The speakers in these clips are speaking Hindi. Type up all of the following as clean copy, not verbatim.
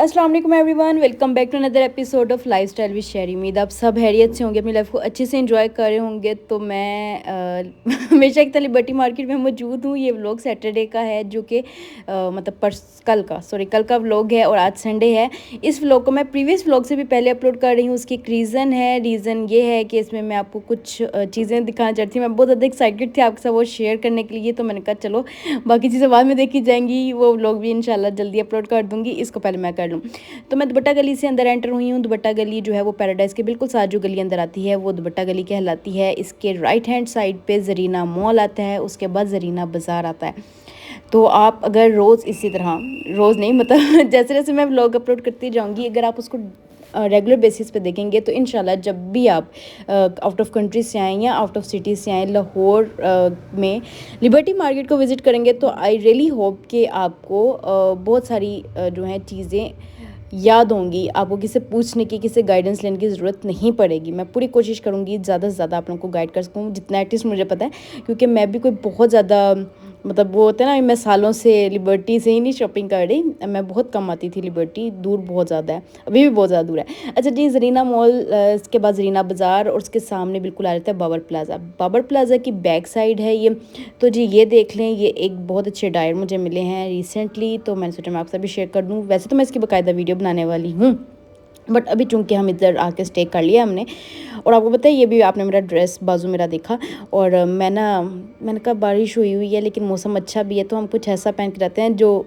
अस्सलाम वालेकुम everyone, welcome back to another episode of lifestyle with Sheri. उम्मीद आप सब हैरियत से होंगे, अपनी लाइफ को अच्छे से एंजॉय कर रहे होंगे। तो मैं हमेशा एक लिबर्टी मार्केट में मौजूद हूँ। ये व्लॉग सैटरडे का है, जो कि मतलब कल का व्लॉग है और आज संडे है। इस व्लॉग को मैं प्रीवियस व्लॉग से भी पहले अपलोड कर रही हूँ। उसकी एक रीज़न ये है कि इसमें मैं आपको कुछ चीज़ें दिखाना चाहती हूँ। मैं बहुत ज़्यादा एक्साइटेड थी आपके साथ वो शेयर करने के लिए, तो मैंने कहा चलो बाकी चीज़ें बाद में देखी जाएंगी, वो व्लॉग भी इंशाल्लाह जल्दी अपलोड कर दूँगी। इसको पहले मैं कर लूँ। तो मैं दुपट्टा गली से अंदर एंटर हुई हूँ। दुपट्टा गली जो है वो पैराडाइज़ के बिल्कुल साथ जो गली अंदर आती है वो दुपट्टा गली कहलाती है। इसके राइट हैंड साइड पे ज़रीना मॉल आता है, उसके बाद ज़रीना बाज़ार आता है। तो आप अगर रोज़ इसी तरह, रोज़ नहीं मतलब जैसे जैसे मैं व्लॉग अपलोड करती जाऊँगी, अगर आप उसको रेगुलर बेसिस पे देखेंगे तो इंशाल्लाह जब भी आप आउट ऑफ कंट्री से आएँ या आउट ऑफ सिटी से आएँ, लाहौर में लिबर्टी मार्केट को विज़िट करेंगे, तो आई रियली होप कि आपको बहुत सारी जो हैं चीज़ें याद होंगी। आपको किसी पूछने की, किसी गाइडेंस लेने की ज़रूरत नहीं पड़ेगी। मैं पूरी कोशिश करूँगी ज़्यादा से ज़्यादा आप लोगों को गाइड कर सकूँ, जितना एटलीस्ट मुझे पता है, क्योंकि मैं भी कोई बहुत ज़्यादा मतलब वो होता है ना, मैं सालों से लिबर्टी से ही नहीं शॉपिंग कर रही। मैं बहुत कम आती थी लिबर्टी, दूर बहुत ज़्यादा है, अभी भी बहुत ज़्यादा दूर है। अच्छा जी, ज़रीना मॉल, इसके बाद ज़रीना बाज़ार और उसके सामने बिल्कुल आ जाता है बाबर प्लाज़ा। बाबर प्लाज़ा की बैक साइड है ये। तो जी ये देख लें, ये एक बहुत अच्छे डायर मुझे मिले हैं रिसेंटली, तो मैंने सोचा मैं आपके साथ भी शेयर कर दूँ। वैसे तो मैं इसकी बाकायदा वीडियो बनाने वाली हूँ, बट अभी चूँकि हम इधर आके स्टे कर लिया हमने। और आपको पता है, ये भी आपने मेरा ड्रेस बाजू मेरा देखा, और मैंने कहा बारिश हुई है लेकिन मौसम अच्छा भी है, तो हम कुछ ऐसा पहन के जाते हैं जो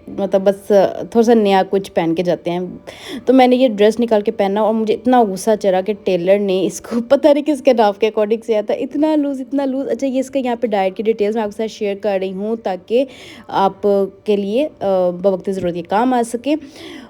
मतलब बस थोड़ा सा नया कुछ पहन के जाते हैं। तो मैंने ये ड्रेस निकाल के पहना और मुझे इतना गुस्सा चढ़ा कि टेलर ने इसको पता नहीं किसके नाप के अकॉर्डिंग से आया था, इतना लूज़ इतना लूज़। अच्छा, ये इसका यहाँ पे डायर की डिटेल्स मैं आपके साथ शेयर कर रही हूँ ताकि आप के लिए बवक्त ज़रूरत ये काम आ सके।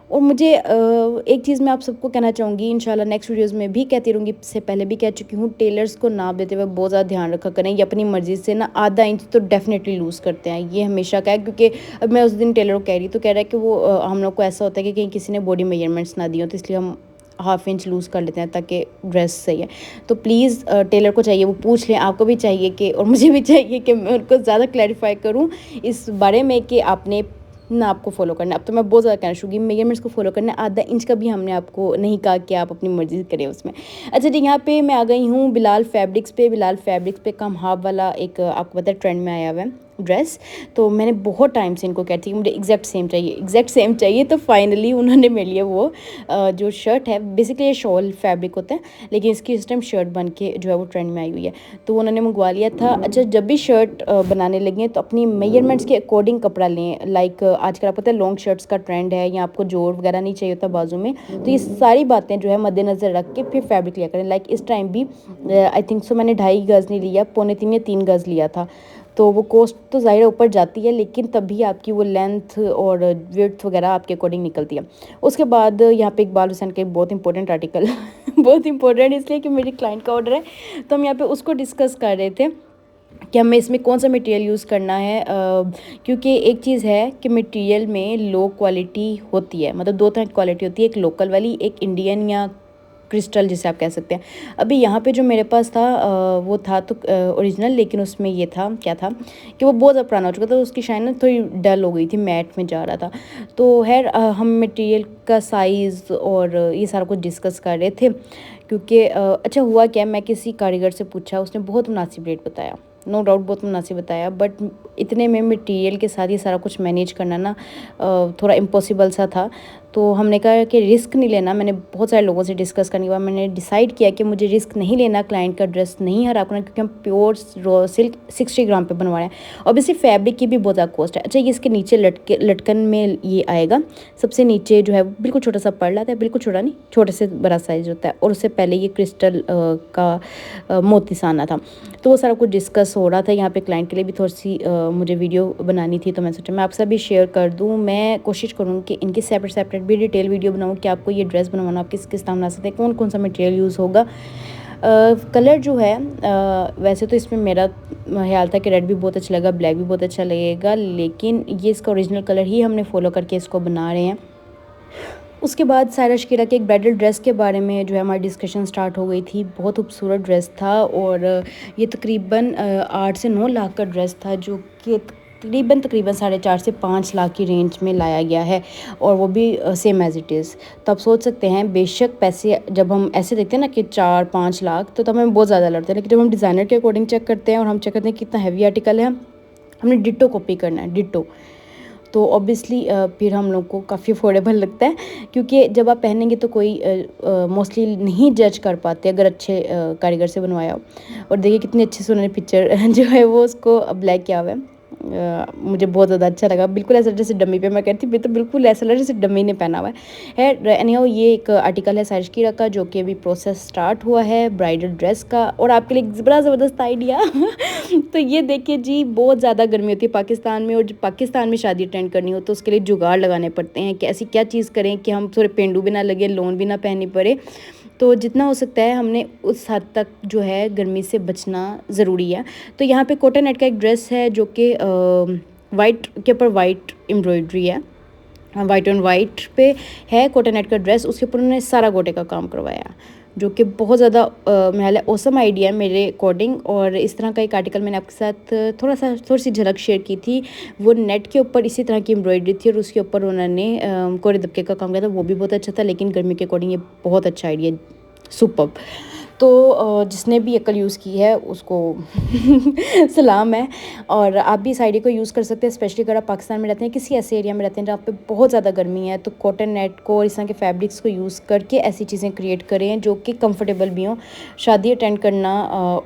और मुझे एक चीज़ मैं आप सबको कहना चाहूँगी, इंशाल्लाह नेक्स्ट वीडियोस में भी कहती रहूँगी, इससे पहले भी कह चुकी हूँ, टेलर्स को नाप देते हुए बहुत ज़्यादा ध्यान रखा करें। ये अपनी मर्ज़ी से ना आधा इंच तो डेफिनेटली लूज़ करते हैं, ये हमेशा का है। क्योंकि अब मैं उस दिन टेलर को कह रही, तो कह रहा है कि वो हम लोग को ऐसा होता है कि कहीं किसी ने बॉडी मेजरमेंट्स ना दी हो, तो इसलिए हम हाफ इंच लूज़ कर लेते हैं ताकि ड्रेस सही है। तो प्लीज़ टेलर को चाहिए वो पूछ लें, आपको भी चाहिए कि, और मुझे भी चाहिए कि मैं उनको ज़्यादा क्लैरिफाई करूँ इस बारे में कि आपने ना आपको फॉलो करना है। अब तो मैं बहुत ज़्यादा कहना शुरू की, मेजरमेंट्स को फॉलो करना है, आधा इंच का भी हमने आपको नहीं कहा कि आप अपनी मर्ज़ी करें उसमें। अच्छा जी, यहाँ पे मैं आ गई हूँ बिलाल फैब्रिक्स पे। बिलाल फैब्रिक्स पे कम हाफ वाला एक आपको पता है ट्रेंड में आया हुआ है ड्रेस। तो मैंने बहुत टाइम से इनको कहती कि मुझे एग्जैक्ट सेम चाहिए। तो फाइनली उन्होंने मेरे लिए वो जो शर्ट है, बेसिकली ये शॉल फैब्रिक होता है, लेकिन इसकी इस टाइम शर्ट बन के जो है वो ट्रेंड में आई हुई है, तो उन्होंने मंगवा लिया था। अच्छा, जब भी शर्ट बनाने लगे तो अपनी मेजरमेंट्स के अकॉर्डिंग कपड़ा लें। लाइक आजकल आपको पता है लॉन्ग शर्ट्स का ट्रेंड है, या आपको जोड़ वगैरह नहीं चाहिए होता बाजू में, तो ये सारी बातें जो है मद्देनज़र रख के फिर फैब्रिक लिया करें। लाइक इस टाइम भी आई थिंक सो मैंने 2.5 गज़ नहीं लिया, 2.25 या 3 गज़ लिया था। तो वो कॉस्ट तो ज़ाहिर ऊपर जाती है, लेकिन तभी आपकी वो लेंथ और विड्थ वगैरह आपके अकॉर्डिंग निकलती है। उसके बाद यहाँ पे इकबाल हुसैन का एक बहुत इंपॉर्टेंट आर्टिकल बहुत इंपॉर्टेंट इसलिए कि मेरी क्लाइंट का ऑर्डर है, तो हम यहाँ पे उसको डिस्कस कर रहे थे कि हमें इसमें कौन सा मटेरियल यूज़ करना है। क्योंकि एक चीज़ है कि मटेरियल में लो क्वालिटी होती है, मतलब दो तरह की क्वालिटी होती है, एक लोकल वाली, एक इंडियन या क्रिस्टल जिसे आप कह सकते हैं। अभी यहाँ पे जो मेरे पास था वो था तो ओरिजिनल, लेकिन उसमें ये था क्या था कि वो बहुत ज़्यादा पुराना हो चुका था, उसकी शाइन ना थोड़ी डल हो गई थी, मैट में जा रहा था। तो खैर हम मटेरियल का साइज़ और ये सारा कुछ डिस्कस कर रहे थे। क्योंकि अच्छा हुआ क्या, मैं किसी कारीगर से पूछा, उसने बहुत मुनासिब रेट बताया, नो डाउट बहुत मुनासिब बताया, बट इतने में मटेरियल के साथ ये सारा कुछ मैनेज करना ना थोड़ा इम्पॉसिबल सा था। तो हमने कहा कि रिस्क नहीं लेना। मैंने बहुत सारे लोगों से डिस्कस करने के बाद मैंने डिसाइड किया कि मुझे रिस्क नहीं लेना, क्लाइंट का ड्रेस नहीं हरा करना, क्योंकि हम प्योर रॉ सिल्क 60 ग्राम पे बनवा रहे हैं। ऑब्वियसली फैब्रिक की भी बहुत ज़्यादा कॉस्ट है। अच्छा, ये इसके नीचे लटकन में ये आएगा, सबसे नीचे जो है बिल्कुल छोटा सा पर्ल आता है, बिल्कुल छोटा नहीं, छोटे से बड़ा साइज़ होता है, और उससे पहले ये क्रिस्टल का मोती सा आना था। तो वो सारा कुछ डिस्कस हो रहा था। यहाँ पे क्लाइंट के लिए भी थोड़ी सी मुझे वीडियो बनानी थी, तो मैं सोचा मैं आपसे भी शेयर कर दूँ। मैं कोशिश करूँ कि इनकी सेपरेट भी डिटेल वीडियो बनाऊँ कि आपको ये ड्रेस बनवाना आप किस किस तरह बना सकते हैं, कौन कौन सा मटेरियल यूज़ होगा। कलर जो है वैसे तो इसमें मेरा ख्याल था कि रेड भी बहुत अच्छा लगेगा, ब्लैक भी बहुत अच्छा लगेगा, लेकिन ये इसका ओरिजिनल कलर ही हमने फॉलो करके इसको बना रहे हैं। उसके बाद सायरा शकीरा के एक ब्राइडल ड्रेस के बारे में जो है हमारी डिस्कशन स्टार्ट हो गई थी। बहुत खूबसूरत ड्रेस था, और ये तकरीबन 8 से 9 लाख का ड्रेस था, जो कि तकरीबन 4.5 से 5 लाख की रेंज में लाया गया है, और वो भी सेम एज़ इट इज़। तो आप सोच सकते हैं, बेशक पैसे जब हम ऐसे देखते हैं ना कि 4-5 लाख, तो हमें बहुत ज़्यादा लगता है, लेकिन जब हम डिज़ाइनर के अकॉर्डिंग चेक करते हैं और हम चेक करते हैं कितना हैवी आर्टिकल है, हमने डिट्टो कॉपी करना है, डिट्टो, तो ऑब्वियसली फिर हम लोग को काफ़ी अफोर्डेबल लगता है, क्योंकि जब आप पहनेंगे तो कोई मोस्टली नहीं जज कर पाते अगर अच्छे कारीगर से बनवाया हो। और देखिए कितनी अच्छी से उन्होंने पिक्चर जो है वो उसको ब्लैक किया हुआ है। मुझे बहुत ज़्यादा अच्छा लगा, बिल्कुल ऐसा जैसे डमी पे मैं कहती हूँ, तो बिल्कुल ऐसा लगा जैसे डमी ने पहना हुआ है। एनीहाउ ये एक आर्टिकल है सारिशकीरा का, जो कि अभी प्रोसेस स्टार्ट हुआ है ब्राइडल ड्रेस का, और आपके लिए एक बड़ा ज़बरदस्त आइडिया तो ये देखिए जी, बहुत ज़्यादा गर्मी होती है पाकिस्तान में, और जब पाकिस्तान में शादी अटेंड करनी हो तो उसके लिए जुगाड़ लगाने पड़ते हैं कि ऐसी क्या चीज़ करें कि हम थोड़े पेंडू भी ना लगे, लोन भी ना पहननी पड़े। तो जितना हो सकता है हमने उस हद तक जो है गर्मी से बचना ज़रूरी है। तो यहाँ पे कॉटन नेट का एक ड्रेस है, जो कि वाइट के ऊपर वाइट एम्ब्रॉयडरी है, वाइट ऑन वाइट पे है कॉटन नेट का ड्रेस, उसके ऊपर उन्होंने सारा गोटे का काम करवाया, जो कि बहुत ज़्यादा मेरा ऑसम आइडिया है मेरे अकॉर्डिंग। और इस तरह का एक आर्टिकल मैंने आपके साथ थोड़ी सी झलक शेयर की थी, वो नेट के ऊपर इसी तरह की एम्ब्रॉयडरी थी, और उसके ऊपर उन्होंने कोरे दबके का काम किया था, वो भी बहुत अच्छा था। लेकिन गर्मी के अकॉर्डिंग ये बहुत अच्छा आइडिया, सुपर्ब। तो जिसने भी अकल यूज़ की है उसको सलाम है, और आप भी इस आइडिया को यूज़ कर सकते हैं, स्पेशली अगर आप पाकिस्तान में रहते हैं, किसी ऐसे एरिया में रहते हैं जहाँ पे बहुत ज़्यादा गर्मी है, तो कॉटन नेट को और इस तरह के फैब्रिक्स को यूज़ करके ऐसी चीज़ें क्रिएट करें जो कि कंफर्टेबल भी हों। शादी अटेंड करना,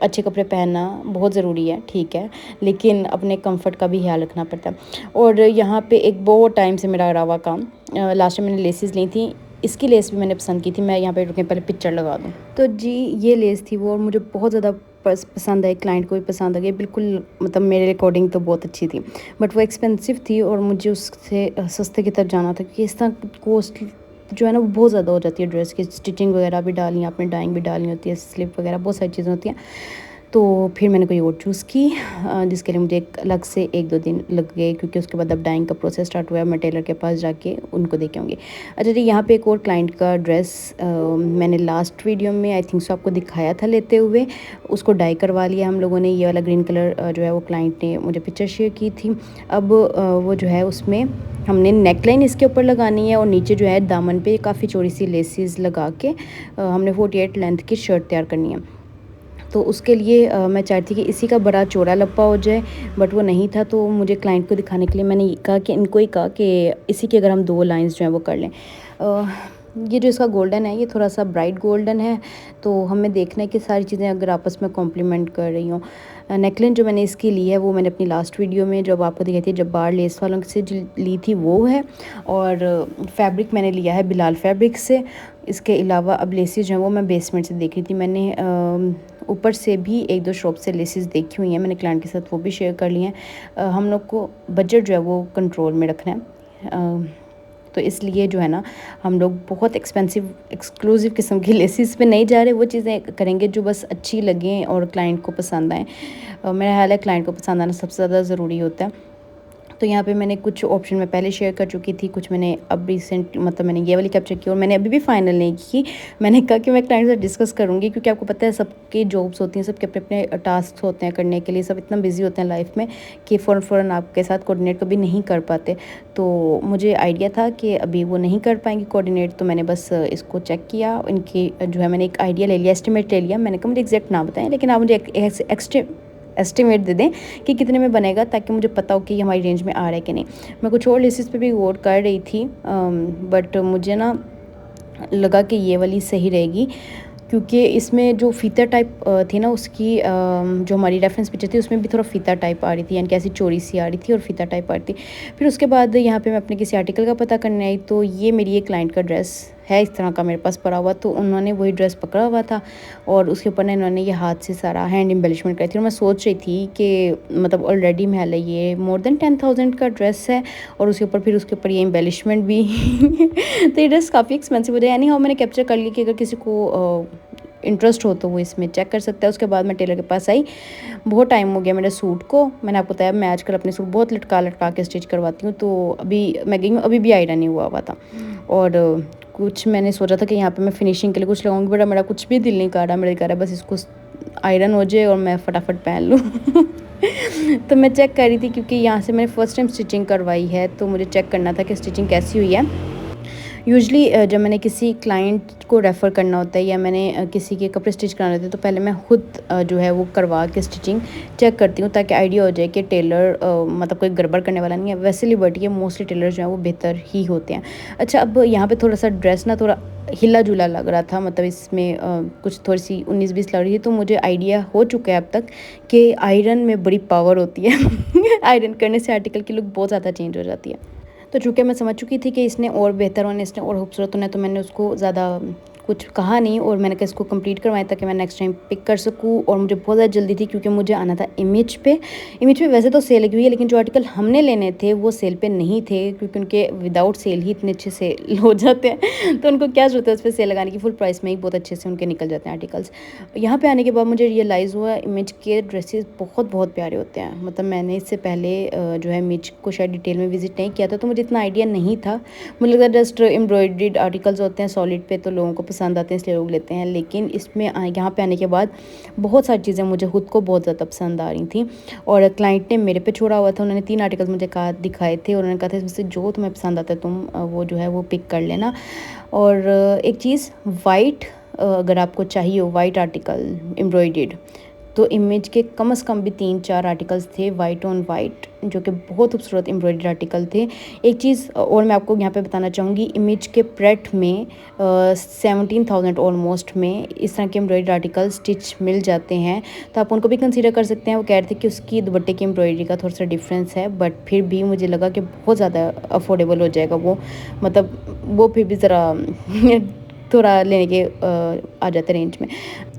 अच्छे कपड़े पहनना बहुत ज़रूरी है, ठीक है, लेकिन अपने कम्फर्ट का भी ख्याल रखना पड़ता है। और यहाँ पर एक बहुत टाइम से मेरा रहा काम, लास्ट टाइम मैंने लेसेस ली थी, इसकी लेस भी मैंने पसंद की थी। मैं यहाँ पे रुके पहले पिक्चर लगा दूँ, तो जी ये लेस थी वो, और मुझे बहुत ज़्यादा पसंद आई, क्लाइंट को भी पसंद आ गई, बिल्कुल मतलब मेरे अकॉर्डिंग तो बहुत अच्छी थी, बट वो एक्सपेंसिव थी और मुझे उससे सस्ते की तरफ जाना था, क्योंकि इस तरह कॉस्ट जो है ना वो बहुत ज़्यादा हो जाती है। ड्रेस की स्टिचिंग वगैरह भी डालनी, आपने डाइंग भी डालनी होती है, स्लिप वगैरह बहुत सारी चीज़ें होती हैं। तो फिर मैंने कोई और चूज़ की, जिसके लिए मुझे एक अलग से 1-2 दिन लग गए, क्योंकि उसके बाद अब डाइंग का प्रोसेस स्टार्ट हुआ है, मैं टेलर के पास जाके उनको दे के आऊँगी। अच्छा जी, यहाँ पे एक और क्लाइंट का ड्रेस मैंने लास्ट वीडियो में आई थिंक सो आपको दिखाया था लेते हुए, उसको डाई करवा लिया हम लोगों ने। ये वाला ग्रीन कलर जो है वो क्लाइंट ने मुझे पिक्चर शेयर की थी। अब वो जो है उसमें हमने नेकलाइन इसके ऊपर लगानी है, और नीचे जो है दामन पे काफ़ी चौड़ी सी लेसेस लगा के हमने 48 लेंथ की शर्ट तैयार करनी है। तो उसके लिए मैं चाहती थी कि इसी का बड़ा चौड़ा लप्पा हो जाए, बट वो नहीं था, तो मुझे क्लाइंट को दिखाने के लिए मैंने कहा कि इनको ही कहा कि इसी की अगर हम 2 लाइंस जो हैं वो कर लें। ये जो इसका गोल्डन है, ये थोड़ा सा ब्राइट गोल्डन है, तो हमें देखना है कि सारी चीज़ें अगर आपस में कॉम्प्लीमेंट कर रही हों। नेकलाइन जो मैंने इसकी ली है वो मैंने अपनी लास्ट वीडियो में जब आपको दिखाई थी, जब बार लेस वालों से ली थी वो है, और फैब्रिक मैंने लिया है बिलाल फैब्रिक से। इसके अलावा अब लेसेस जो हैं वो मैं बेसमेंट से देख रही थी, मैंने ऊपर से भी 1-2 शॉप से लेसेस देखी हुई हैं, मैंने क्लाइंट के साथ वो भी शेयर कर ली हैं। हम लोग को बजट जो है वो कंट्रोल में रखना है, तो इसलिए जो है ना हम लोग बहुत एक्सपेंसिव एक्सक्लूसिव किस्म की लेसेस पे नहीं जा रहे, वो चीज़ें करेंगे जो बस अच्छी लगें और क्लाइंट को पसंद आएँ। मेरा ख्याल है क्लाइंट को पसंद आना सबसे ज़्यादा ज़रूरी होता है। तो यहाँ पे मैंने कुछ ऑप्शन मैं पहले शेयर कर चुकी थी, कुछ मैंने अब रिसेंट मतलब मैंने ये वाली कैप्चर की, और मैंने अभी भी फाइनल नहीं की। मैंने कहा कि मैं क्लाइंट से डिस्कस करूँगी, क्योंकि आपको पता है सबकी जॉब्स होती हैं, सबके अपने अपने टास्क होते हैं करने के लिए, सब इतना बिजी होते हैं लाइफ में कि फ़ौरन आपके साथ कोऑर्डिनेट कभी नहीं कर पाते। तो मुझे आइडिया था कि अभी वो नहीं कर पाएंगे कोऑर्डिनेट, तो मैंने बस इसको चेक किया, इनकी जो है मैंने एक आइडिया ले लिया, एस्टिमेट ले लिया। मैंने कहा मुझे एग्जैक्ट ना बताएं, लेकिन आप मुझे एस्टिमेट दे दें कि कितने में बनेगा, ताकि मुझे पता हो कि हमारी रेंज में आ रहा है कि नहीं। मैं कुछ और लेसेस पे भी गौर कर रही थी, बट मुझे ना लगा कि ये वाली सही रहेगी, क्योंकि इसमें जो फ़ीता टाइप थी ना उसकी जो हमारी रेफरेंस पिक्चर थी उसमें भी थोड़ा फ़ीता टाइप आ रही थी, यानी कि ऐसी चौड़ी सी आ रही थी और फ़ीता टाइप आ रही थी। फिर उसके बाद यहाँ पे मैं अपने किसी आर्टिकल का पता करने आई, तो ये मेरी एक क्लाइंट का ड्रेस है इस तरह का मेरे पास पड़ा हुआ, तो उन्होंने वही ड्रेस पकड़ा हुआ था, और उसके ऊपर ना इन्होंने ये हाथ से सारा हैंड एम्बेलिशमेंट करी थी। और मैं सोच रही थी कि मतलब ऑलरेडी महल है, ये मोर देन 10,000 का ड्रेस है, और उसके ऊपर ये एम्बेलिशमेंट भी तो ये ड्रेस काफ़ी एक्सपेंसिव हो जाए। यानी हाँ, मैंने कैप्चर कर लिया कि अगर किसी को इंटरेस्ट हो तो वो इसमें चेक कर सकता है। उसके बाद मैं टेलर के पास आई, बहुत टाइम हो गया मेरे सूट को, मैंने आपको बताया मैं आजकल अपने सूट बहुत लटका के स्टिच करवाती हूँ, तो अभी मैं गई हूँ, अभी भी आइडिया नहीं हुआ था। और कुछ मैंने सोचा था कि यहाँ पे मैं फिनिशिंग के लिए कुछ लगाऊंगी, बट मेरा कुछ भी दिल नहीं कर रहा, मेरा दिल कर रहा है बस इसको आयरन हो जाए और मैं फटाफट पहन लूँ। तो मैं चेक कर रही थी क्योंकि यहाँ से मैंने फ़र्स्ट टाइम स्टिचिंग करवाई है, तो मुझे चेक करना था कि स्टिचिंग कैसी हुई है। यूजुअली जब मैंने किसी क्लाइंट को रेफ़र करना होता है या मैंने किसी के कपड़े स्टिच कराने होते हैं, तो पहले मैं खुद जो है वो करवा के स्टिचिंग चेक करती हूँ, ताकि आइडिया हो जाए कि टेलर मतलब कोई गड़बड़ करने वाला नहीं है। वैसे लिबर्टी के मोस्टली टेलर जो हैं वो बेहतर ही होते हैं। अच्छा, अब यहाँ पे थोड़ा-सा ड्रेस ना थोड़ा हिला-जुला लग रहा था, मतलब इसमें कुछ थोड़ी-सी 19-20 लग रही थी, तो मुझे आइडिया हो चुका है अब तक कि आयरन में बड़ी पावर होती है। आयरन करने से आर्टिकल की लुक बहुत ज़्यादा चेंज हो जाती है। तो चूँकि मैं समझ चुकी थी कि इसने और बेहतर होना है, इसने और खूबसूरत होना है, तो मैंने उसको ज़्यादा कुछ कहा नहीं और मैंने कहा इसको कंप्लीट करवाएं ताकि मैं नेक्स्ट टाइम पिक कर सकूँ। और मुझे बहुत ज़्यादा जल्दी थी क्योंकि मुझे आना था इमेज पे। इमेज पे वैसे तो सेल लगी हुई है, लेकिन जो आर्टिकल हमने लेने थे वो सेल पे नहीं थे, क्योंकि उनके विदाउट सेल ही इतने अच्छे सेल हो जाते हैं। तो उनको क्या ज़रूरत है उस पर सेल लगाने की, फुल प्राइस में ही बहुत अच्छे से उनके निकल जाते हैं आर्टिकल्स। यहाँ पे आने के बाद मुझे रियलाइज़ हुआ इमेज के ड्रेसेस बहुत बहुत प्यारे होते हैं। मतलब मैंने इससे पहले जो है इमेज को शायद डिटेल में विजिट नहीं किया था, तो मुझे इतना आइडिया नहीं था। मुझे लगता है जस्ट एम्ब्रॉयड्रीड आर्टिकल्स होते हैं सॉलिड पे, तो लोगों को पसंद आते हैं इसलिए लोग लेते हैं। लेकिन इसमें यहाँ पे आने के बाद बहुत सारी चीज़ें मुझे खुद को बहुत ज़्यादा पसंद आ रही थी। और क्लाइंट ने मेरे पे छोड़ा हुआ था, उन्होंने 3 आर्टिकल्स मुझे कहा दिखाए थे और उन्होंने कहा था इसमें से जो तुम्हें पसंद आता है तुम वो जो है वो पिक कर लेना। और एक चीज़ वाइट, अगर आपको चाहिए हो वाइट आर्टिकल एम्ब्रॉयड्रीड, तो इमेज के कम से कम भी 3-4 आर्टिकल्स थे वाइट ऑन वाइट, जो कि बहुत खूबसूरत एम्ब्रॉयडरी आर्टिकल थे। एक चीज़ और मैं आपको यहाँ पे बताना चाहूँगी, इमेज के प्रेट में 17,000 ऑलमोस्ट में इस तरह के एम्ब्रॉयडरी आर्टिकल स्टिच मिल जाते हैं, तो आप उनको भी कंसीडर कर सकते हैं। वो कह रहे थे कि उसकी दुपट्टे की एम्ब्रॉयडरी का थोड़ा सा डिफरेंस है, बट फिर भी मुझे लगा कि बहुत ज़्यादा अफोर्डेबल हो जाएगा वो, मतलब वो फिर भी ज़रा थोड़ा लेने के आ जाते रेंज में।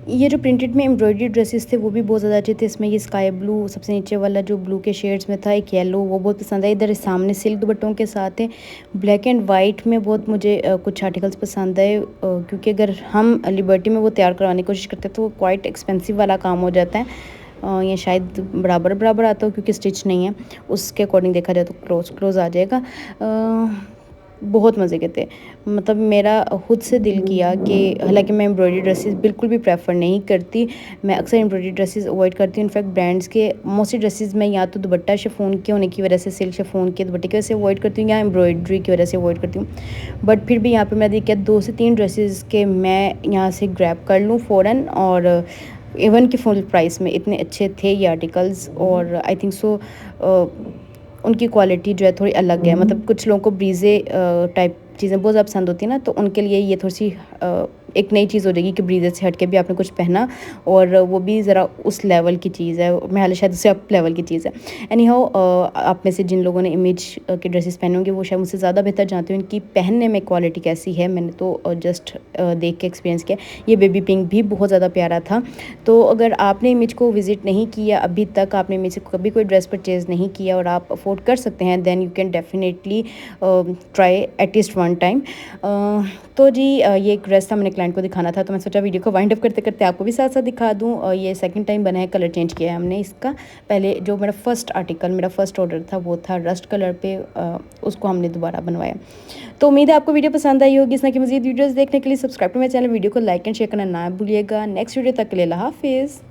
ये जो प्रिंटेड में एम्ब्रॉयडरी ड्रेसेस थे वो भी बहुत ज़्यादा अच्छे थे। इसमें ये स्काई ब्लू सबसे नीचे वाला जो ब्लू के शेड्स में था, एक येलो, वो बहुत पसंद है। इधर सामने सिल्क दुपट्टों के साथ है। ब्लैक एंड वाइट में बहुत मुझे कुछ आर्टिकल्स पसंद है, क्योंकि अगर हम लिबर्टी में वो तैयार करवाने की कोशिश करते हैं तो वो क्वाइट एक्सपेंसिव वाला काम हो जाता है। ये शायद बराबर बराबर आता हो क्योंकि स्टिच नहीं है, उसके अकॉर्डिंग देखा जाए तो क्लोज आ जाएगा। बहुत मज़े के थे। मतलब मेरा खुद से दिल किया कि, हालांकि मैं एम्ब्रॉयडरी ड्रेसेस बिल्कुल भी प्रेफर नहीं करती, मैं अक्सर एम्ब्रॉयडरी ड्रेसेस अवॉइड करती हूँ। इनफैक्ट ब्रांड्स के मोस्टली ड्रेसेस मैं या तो दुपट्टा शिफॉन के होने की वजह से, सिल्क शिफॉन के दुपट्टे की वजह से अवॉइड करती हूँ, या एम्ब्रॉयडरी की वजह से अवॉइड करती हूँ। बट फिर भी यहाँ पर मैं देखिए 2 से 3 ड्रेसेस के मैं यहाँ से ग्रैब कर लूँ फ़ौरन, और इवन कि फुल प्राइस में इतने अच्छे थे ये आर्टिकल्स। और आई थिंक सो उनकी क्वालिटी जो है थोड़ी अलग है। मतलब कुछ लोगों को ब्रीजे टाइप चीज़ें बहुत ज़्यादा पसंद होती है ना, तो उनके लिए ये थोड़ी सी एक नई चीज़ हो जाएगी कि ब्रीजे से हट के भी आपने कुछ पहना, और वो भी ज़रा उस लेवल की चीज़ है। मैं हाल शायद उससे अप लेवल की चीज़ है। एनी हाउ, आप में से जिन लोगों ने इमेज के ड्रेसेस पहने होंगे वो शायद मुझसे ज़्यादा बेहतर जानते हैं इनकी पहनने में क्वालिटी कैसी है। मैंने तो जस्ट देख के एक्सपीरियंस किया। ये बेबी पिंक भी बहुत ज़्यादा प्यारा था। तो अगर आपने इमेज को विज़िट नहीं किया अभी तक, आपने इमेज से कभी कोई ड्रेस परचेज़ नहीं किया और आप अफोर्ड कर सकते हैं, then you can definitely try at least one time. तो जी ये एक ड्रेस था, मैंने क्लाइंट को दिखाना था, तो मैं सोचा वीडियो को वाइंड अप करते करते आपको भी साथ साथ दिखा दूँ। ये सेकंड टाइम बना है, कलर चेंज किया है हमने इसका। पहले जो मेरा फर्स्ट आर्टिकल, मेरा फर्स्ट ऑर्डर था वो था रस्ट कलर पे, उसको हमने दोबारा बनवाया। तो उम्मीद है आपको वीडियो पसंद आई होगी। इस तरह की मज़ीद वीडियोज़ देखने के लिए subscribe to my channel, video को लाइक एंड शेयर करना ना भूलिएगा। नेक्स्ट वीडियो तक के लिए अल्लाह हाफिज़।